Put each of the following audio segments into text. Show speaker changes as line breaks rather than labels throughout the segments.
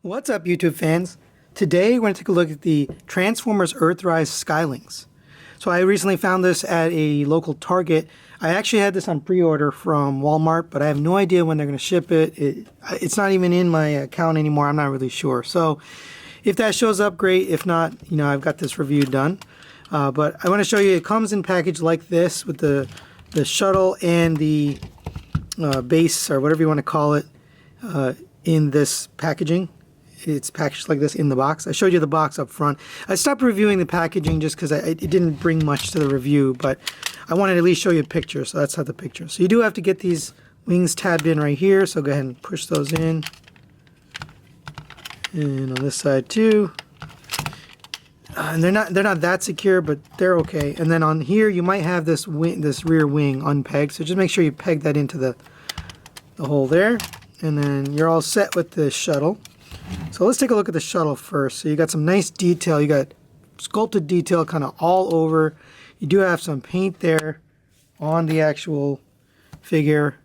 What's up, YouTube fans? Today we're going to take a look at the Transformers Earthrise Skylynx. So I recently found this at a local Target. I actually had this on pre-order from Walmart, but I have no idea when they're going to ship it. It's not even in my account anymore. I'm not really sure. So if that shows up, great. If not, I've got this review done. But I want to show you, it comes in package like this with the shuttle and the base, or whatever you want to call it, in this packaging. It's packaged like this in the box. I showed you the box up front. I stopped reviewing the packaging just because it didn't bring much to the review, but I wanted to at least show you a picture, so that's how the picture. So you do have to get these wings tabbed in right here, so go ahead and push those in. And on this side too. And they're not that secure, but they're okay. And then on here you might have this rear wing unpegged, so just make sure you peg that into the hole there. And then you're all set with the shuttle. So let's take a look at the shuttle first. So you got some nice detail. You got sculpted detail kind of all over. You do have some paint there on the actual figure.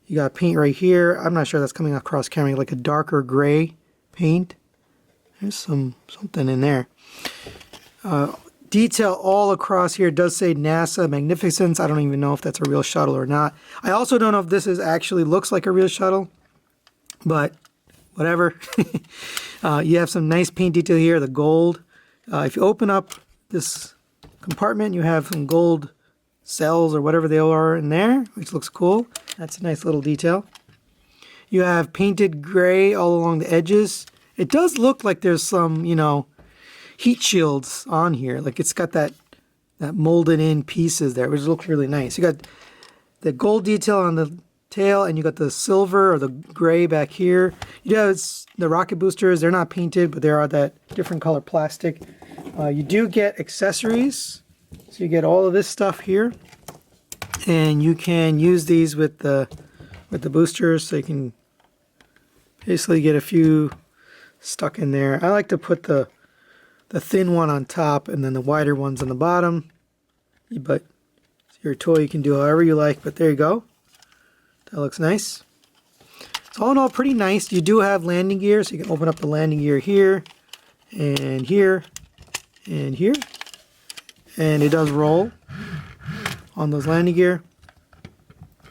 You got paint right here. I'm not sure that's coming across camera, like a darker gray paint. There's something in there. Detail all across here. It does say NASA Magnificence. I don't even know if that's a real shuttle or not. I also don't know if this actually looks like a real shuttle, but whatever. You have some nice paint detail here, the gold. If you open up this compartment, you have some gold cells or whatever they are in there, which looks cool. That's a nice little detail. You have painted gray all along the edges. It does look like there's some, heat shields on here. Like it's got that molded in pieces there, which looks really nice. You got the gold detail on the tail, and you got the silver or the gray back here. It's the rocket boosters. They're not painted, but they are that different color plastic. You do get accessories, so you get all of this stuff here, and you can use these with the boosters, so you can basically get a few stuck in there. I like to put the thin one on top and then the wider ones on the bottom, but it's your toy. You can do however you like, but there you go. That looks nice. So all in all, pretty nice. You do have landing gear, so you can open up the landing gear here, and here, and here. And it does roll on those landing gear.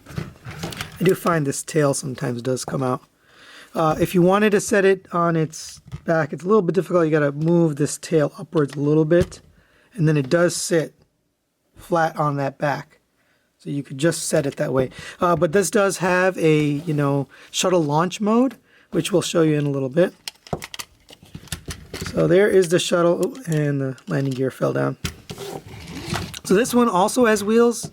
I do find this tail sometimes does come out. If you wanted to set it on its back, it's a little bit difficult. You got to move this tail upwards a little bit, and then it does sit flat on that back. So you could just set it that way. But this does have a, shuttle launch mode, which we'll show you in a little bit. So there is the shuttle. Oh, and the landing gear fell down. So this one also has wheels.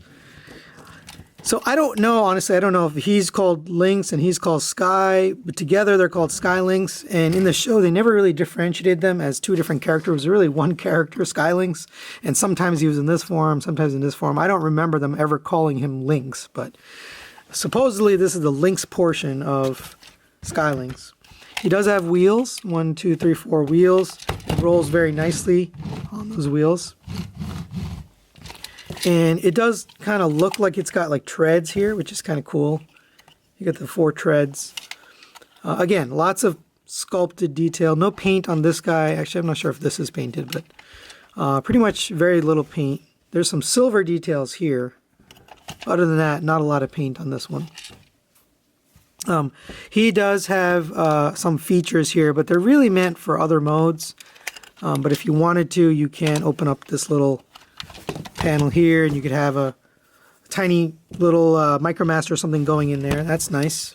So I don't know, honestly, I don't know if he's called Lynx and he's called Sky, but together they're called Skylynx. And in the show, they never really differentiated them as two different characters. It was really one character, Skylynx, and sometimes he was in this form, sometimes in this form. I don't remember them ever calling him Lynx, but supposedly this is the Lynx portion of Skylynx. He does have wheels, 1, 2, 3, 4 wheels. It rolls very nicely on those wheels. And it does kind of look like it's got like treads here, which is kind of cool. You got the 4 treads. Again, lots of sculpted detail. No paint on this guy. Actually, I'm not sure if this is painted, but pretty much very little paint. There's some silver details here. Other than that, not a lot of paint on this one. He does have some features here, but they're really meant for other modes. But if you wanted to, you can open up this little panel here, and you could have a tiny little Micromaster or something going in there. That's nice.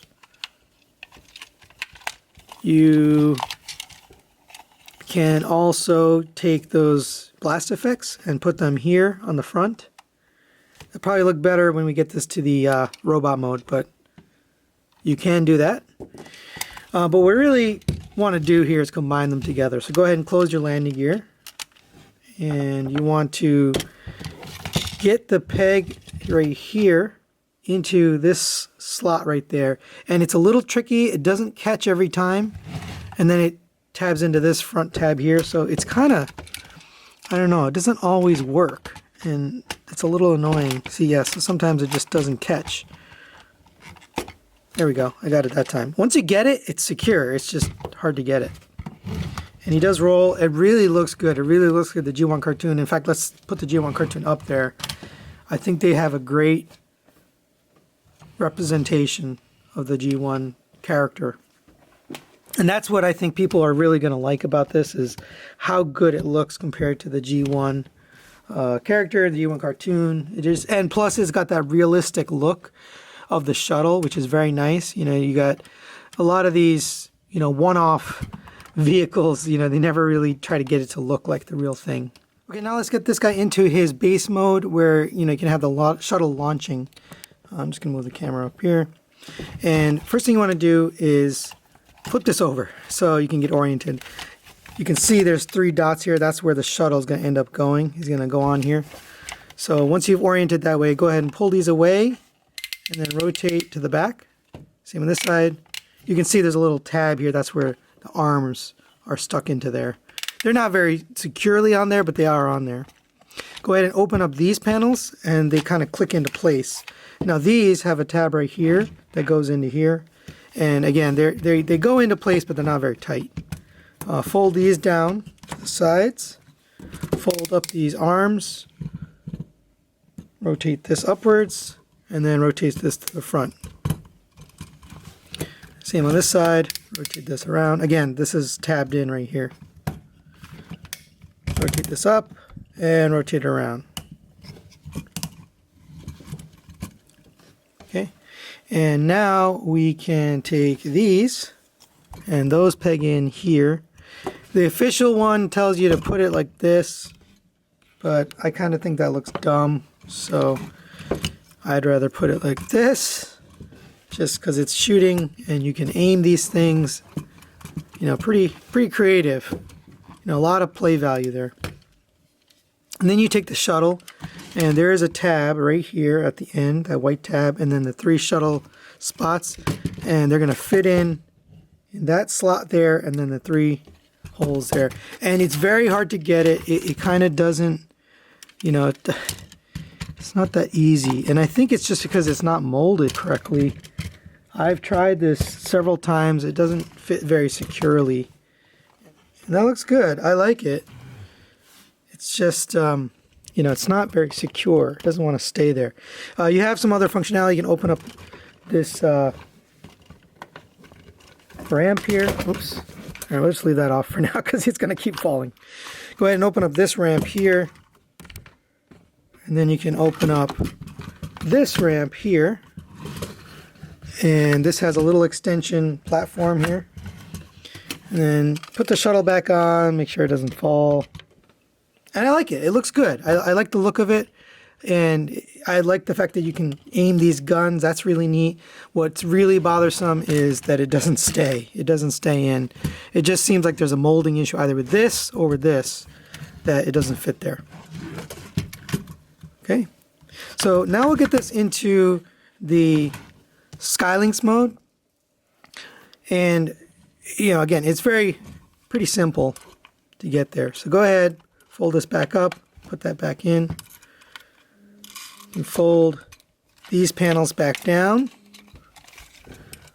You can also take those blast effects and put them here on the front. It'll probably look better when we get this to the robot mode, but you can do that. But what we really want to do here is combine them together. So go ahead and close your landing gear, and you want to get the peg right here into this slot right there. And it's a little tricky. It doesn't catch every time. And then it tabs into this front tab here. So it's kind of, I don't know, it doesn't always work. And it's a little annoying. See, yes, so sometimes it just doesn't catch. There we go. I got it that time. Once you get it, it's secure. It's just hard hard to get it. And he does roll. It really looks good. It really looks good, the G1 cartoon. In fact, let's put the G1 cartoon up there. I think they have a great representation of the G1 character. And that's what I think people are really going to like about this, is how good it looks compared to the G1 character, the G1 cartoon. It is, and plus it's got that realistic look of the shuttle, which is very nice. You know, you got a lot of these, you know, one-off vehicles, you know, they never really try to get it to look like the real thing. Okay, now let's get this guy into his base mode where, you know, you can have the shuttle launching. I'm just going to move the camera up here. And first thing you want to do is flip this over so you can get oriented. You can see there's 3 dots here. That's where the shuttle is going to end up going. He's going to go on here. So once you've oriented that way, go ahead and pull these away and then rotate to the back. Same on this side. You can see there's a little tab here. That's where the arms are stuck into there. They're not very securely on there, but they are on there. Go ahead and open up these panels and they kind of click into place. Now these have a tab right here that goes into here. And again, they go into place, but they're not very tight. Fold these down to the sides. Fold up these arms. Rotate this upwards. And then rotate this to the front. Same on this side. Rotate this around. Again, this is tabbed in right here. Rotate this up and rotate it around. Okay. And now we can take these and those peg in here. The official one tells you to put it like this, but I kind of think that looks dumb, so I'd rather put it like this. Just because it's shooting and you can aim these things, you know, pretty creative. You know, a lot of play value there. And then you take the shuttle, and there is a tab right here at the end, that white tab, and then the 3 shuttle spots, and they're going to fit in that slot there, and then the 3 holes there. And it's very hard to get it. It kind of doesn't, you know, it's not that easy. And I think it's just because it's not molded correctly. I've tried this several times. It doesn't fit very securely. And that looks good. I like it. It's just, you know, it's not very secure. It doesn't want to stay there. You have some other functionality. You can open up this ramp here. Oops. All right, let's leave that off for now because it's going to keep falling. Go ahead and open up this ramp here. And then you can open up this ramp here. And this has a little extension platform here. And then put the shuttle back on, make sure it doesn't fall. And I like it. It looks good. I like the look of it. And I like the fact that you can aim these guns. That's really neat. What's really bothersome is that it doesn't stay. It doesn't stay in. It just seems like there's a molding issue either with this or with this, that it doesn't fit there. Okay. So now we'll get this into the Skylynx mode. And, you know, again, it's pretty simple to get there. So go ahead, fold this back up, put that back in. And fold these panels back down.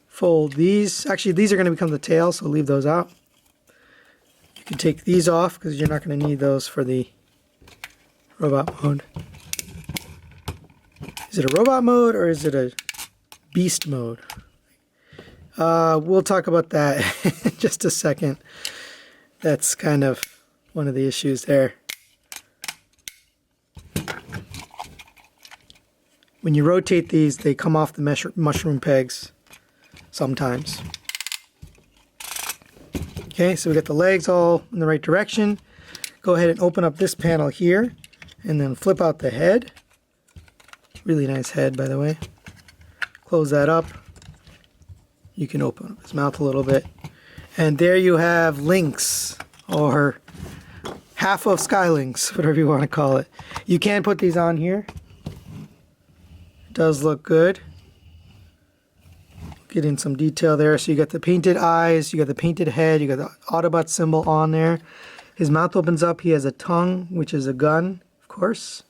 Fold these. Actually, these are going to become the tail, so leave those out. You can take these off because you're not going to need those for the robot mode. Is it a robot mode or is it a beast mode? We'll talk about that in just a second. That's kind of one of the issues there. When you rotate these, they come off the mushroom pegs sometimes. Okay, so we got the legs all in the right direction. Go ahead and open up this panel here and then flip out the head. Really nice head, by the way. Close that up. You can open up his mouth a little bit. And there you have Lynx, or half of Skylynx, whatever you want to call it. You can put these on here. It does look good. Get in some detail there. So you got the painted eyes, you got the painted head, you got the Autobot symbol on there. His mouth opens up. He has a tongue, which is a gun, of course.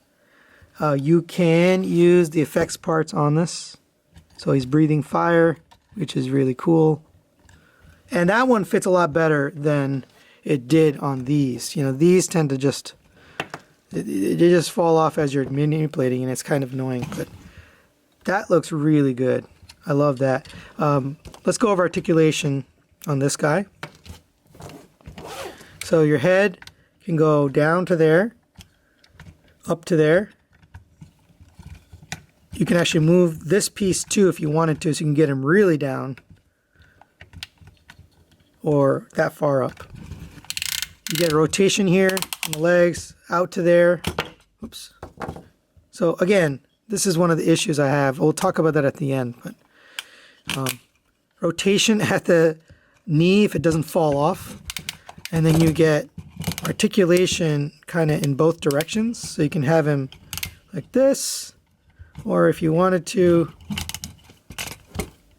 You can use the effects parts on this. So he's breathing fire, which is really cool. And that one fits a lot better than it did on these. You know, these tend to just, they just fall off as you're manipulating, and it's kind of annoying. But that looks really good. I love that. Let's go over articulation on this guy. So your head can go down to there, up to there. You can actually move this piece too if you wanted to, so you can get him really down or that far up. You get a rotation here on the legs, out to there. Oops. So again, this is one of the issues I have. We'll talk about that at the end. But rotation at the knee if it doesn't fall off. And then you get articulation kind of in both directions. So you can have him like this. Or if you wanted to,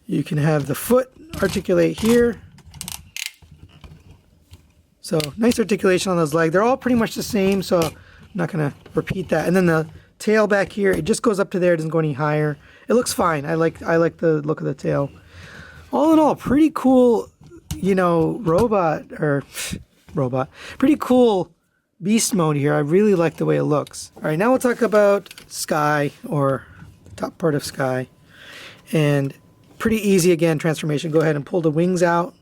you can have the foot articulate here. So nice articulation on those legs. They're all pretty much the same, so I'm not going to repeat that. And then the tail back here, it just goes up to there. It doesn't go any higher. It looks fine. I like the look of the tail. All in all, pretty cool, you know, pretty cool beast mode here. I really like the way it looks. All right, now we'll talk about Sky, or the top part of Sky. And pretty easy again, transformation. Go ahead and pull the wings out.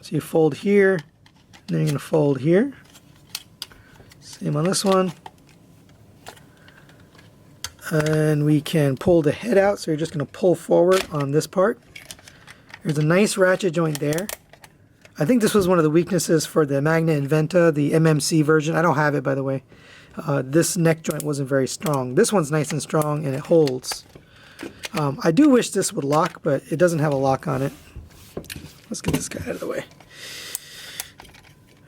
So you fold here, and then you're going to fold here. Same on this one. And we can pull the head out, so you're just going to pull forward on this part. There's a nice ratchet joint there. I think this was one of the weaknesses for the Magna Inventa, the MMC version. I don't have it, by the way. This neck joint wasn't very strong. This one's nice and strong, and it holds. I do wish this would lock, but it doesn't have a lock on it. Let's get this guy out of the way.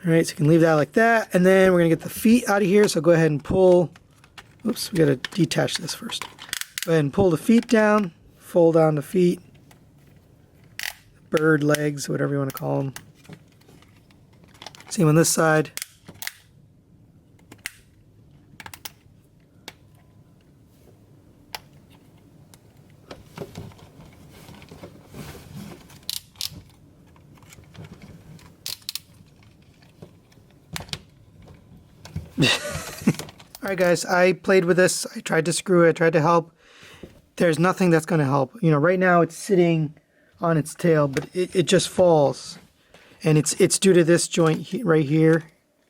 All right, so you can leave that like that, and then we're going to get the feet out of here, so go ahead and pull. Oops, we got to detach this first. Go ahead and pull the feet down, fold down the feet, bird legs, whatever you want to call them. Same on this side. Alright guys, I played with this. I tried to screw it, I tried to help. There's nothing that's going to help. You know, right now it's sitting on its tail, but it just falls. And it's due to this joint right here,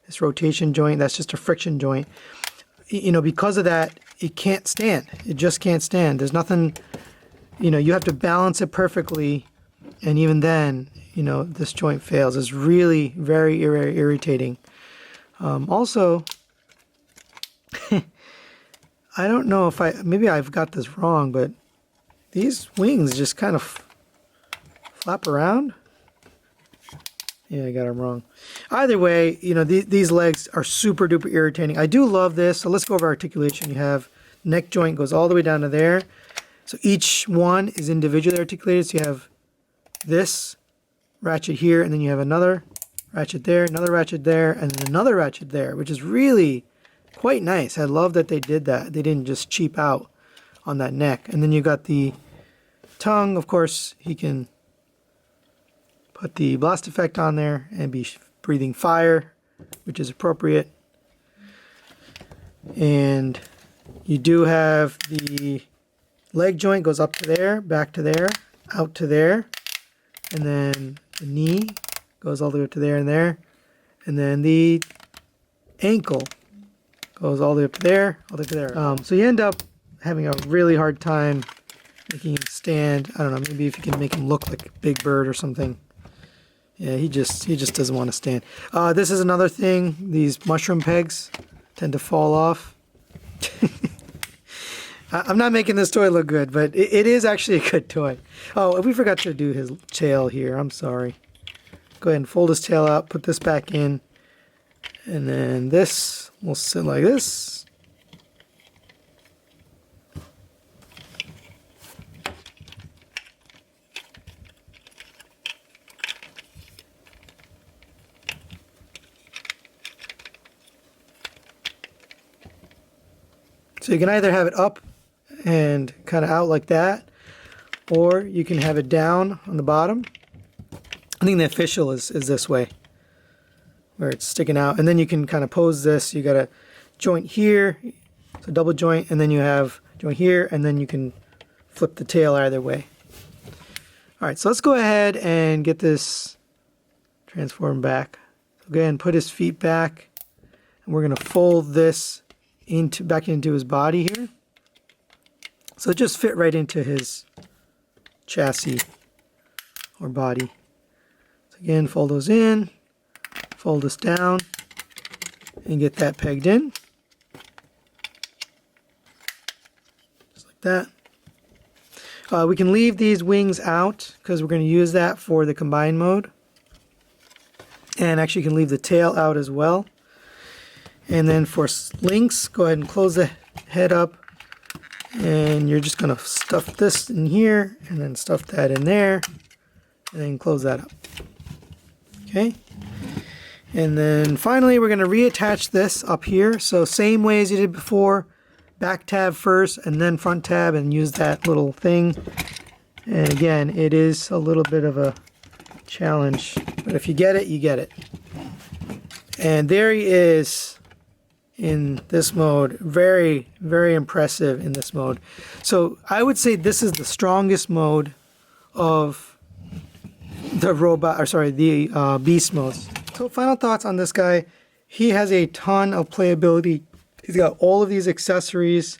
this rotation joint. That's just a friction joint. You know, because of that, it can't stand. It just can't stand. There's nothing, you know, you have to balance it perfectly. And even then, you know, this joint fails. It's really very irritating. Also, I don't know if maybe I've got this wrong, but these wings just kind of flap around. Yeah, I got them wrong. Either way, you know, these legs are super duper irritating. I do love this. So let's go over articulation. You have neck joint goes all the way down to there. So each one is individually articulated. So you have this ratchet here, and then you have another ratchet there, another ratchet there, and then another ratchet there, which is really quite nice. I love that they did that. They didn't just cheap out on that neck. And then you got the tongue. Of course, he can put the blast effect on there and be breathing fire, which is appropriate. And you do have the leg joint goes up to there, back to there, out to there, and then the knee goes all the way up to there and there, and then the ankle goes all the way up to there, all the way to there. So you end up having a really hard time making him stand. I don't know, maybe if you can make him look like a big bird or something. Yeah, he just doesn't want to stand. This is another thing. These mushroom pegs tend to fall off. I'm not making this toy look good, but it is actually a good toy. Oh, we forgot to do his tail here. I'm sorry. Go ahead and fold his tail out, put this back in, and then this will sit like this. So you can either have it up and kind of out like that, or you can have it down on the bottom. I think the official is this way, where it's sticking out, and then you can kind of pose this. You got a joint here, so double joint, and then you have joint here, and then you can flip the tail either way. All right, so let's go ahead and get this transform back. So go ahead and put his feet back, and we're going to fold this back into his body here. So it just fit right into his chassis or body. So again, fold those in, fold this down, and get that pegged in. Just like that. We can leave these wings out because we're going to use that for the combine mode. And actually you can leave the tail out as well. And then for Lynx, go ahead and close the head up. And you're just going to stuff this in here and then stuff that in there. And then close that up. Okay. And then finally we're going to reattach this up here. So same way as you did before. Back tab first and then front tab, and use that little thing. And again, it is a little bit of a challenge, but if you get it, you get it. And there he is in this mode. Very, very impressive in this mode. So I would say this is the strongest mode of the robot, or sorry, the beast modes. So final thoughts on this guy. He has a ton of playability. He's got all of these accessories,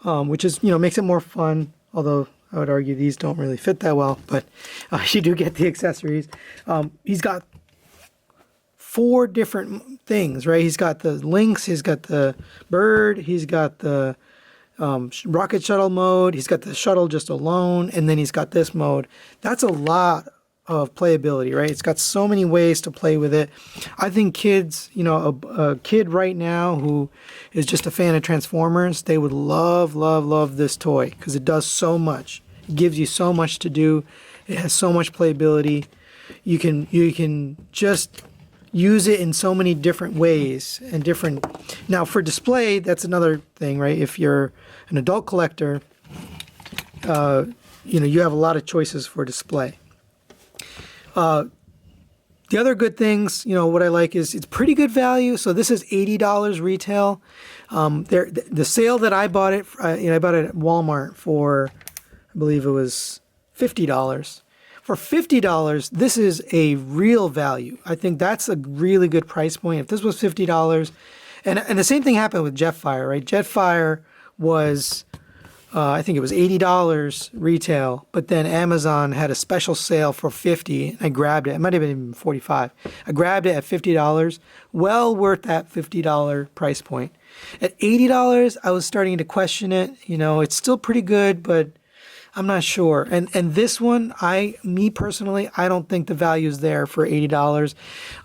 which is, makes it more fun. Although I would argue these don't really fit that well, but you do get the accessories. He's got 4 different things, right? He's got the Lynx, he's got the bird, he's got the rocket shuttle mode, he's got the shuttle just alone, and then he's got this mode. That's a lot of playability, right? It's got so many ways to play with it. I think kids, a kid right now who is just a fan of Transformers, they would love, love, love this toy because it does so much. It gives you so much to do. It has so much playability. You can just use it in so many different ways and different. Now for display, that's another thing, right? If you're an adult collector, you have a lot of choices for display. The other good things, what I like is it's pretty good value. So this is $80 retail. The sale that I bought it, I bought it at Walmart for, I believe it was $50. For $50, this is a real value. I think that's a really good price point. If this was $50, and the same thing happened with Jetfire, right? Jetfire was, I think it was $80 retail, but then Amazon had a special sale for $50. I grabbed it. It might have been even $45. I grabbed it at $50. Well worth that $50 price point. At $80, I was starting to question it. It's still pretty good, but I'm not sure. And this one, me personally, I don't think the value is there for $80.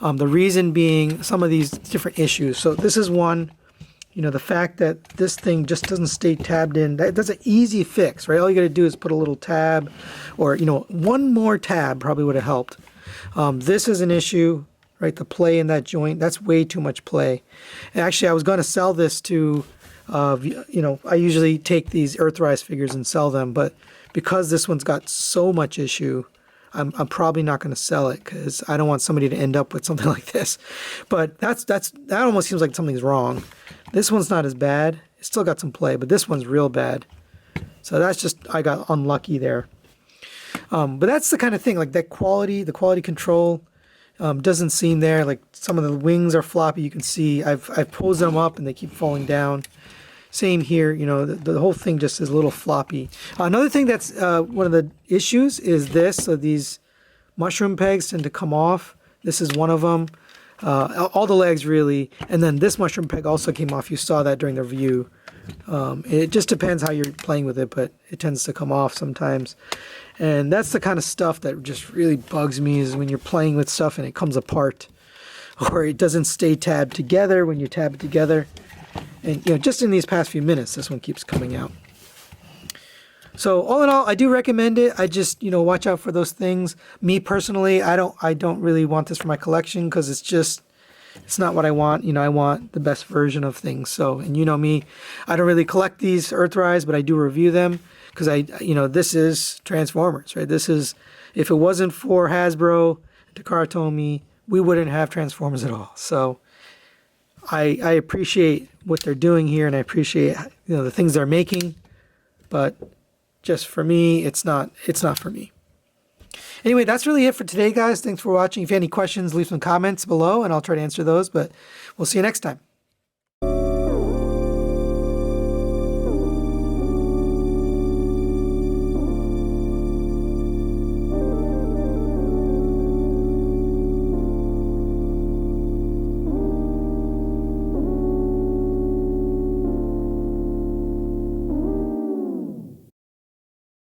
The reason being some of these different issues. So this is one. The fact that this thing just doesn't stay tabbed in, that's an easy fix, right? All you got to do is put a little tab, or, one more tab probably would have helped. This is an issue, right? The play in that joint, that's way too much play. And actually, I was going to sell this to, I usually take these Earthrise figures and sell them, but because this one's got so much issue, I'm probably not going to sell it because I don't want somebody to end up with something like this. But that almost seems like something's wrong. This one's not as bad. It's still got some play, but this one's real bad. So that's just, I got unlucky there. But that's the kind of thing, like the quality control doesn't seem there. Like some of the wings are floppy. You can see I've posed them up and they keep falling down. Same here, the whole thing just is a little floppy. Another thing that's one of the issues is this. So these mushroom pegs tend to come off. This is one of them. All the legs really. And then this mushroom peg also came off. You saw that during the review. It just depends how you're playing with it, but it tends to come off sometimes. And that's the kind of stuff that just really bugs me, is when you're playing with stuff and it comes apart, or it doesn't stay tabbed together when you tab it together. And just in these past few minutes, this one keeps coming out. So all in all, I do recommend it. I just watch out for those things. Me personally, I don't really want this for my collection because it's not what I want. I want the best version of things. So, and me, I don't really collect these Earthrise, but I do review them. because this is Transformers, right? This is, if it wasn't for Hasbro, Takara Tomy, we wouldn't have Transformers at all. So I appreciate what they're doing here, and I appreciate the things they're making, but just for me, it's not for me. Anyway, that's really it for today, guys. Thanks for watching. If you have any questions, leave some comments below, and I'll try to answer those. But we'll see you next time.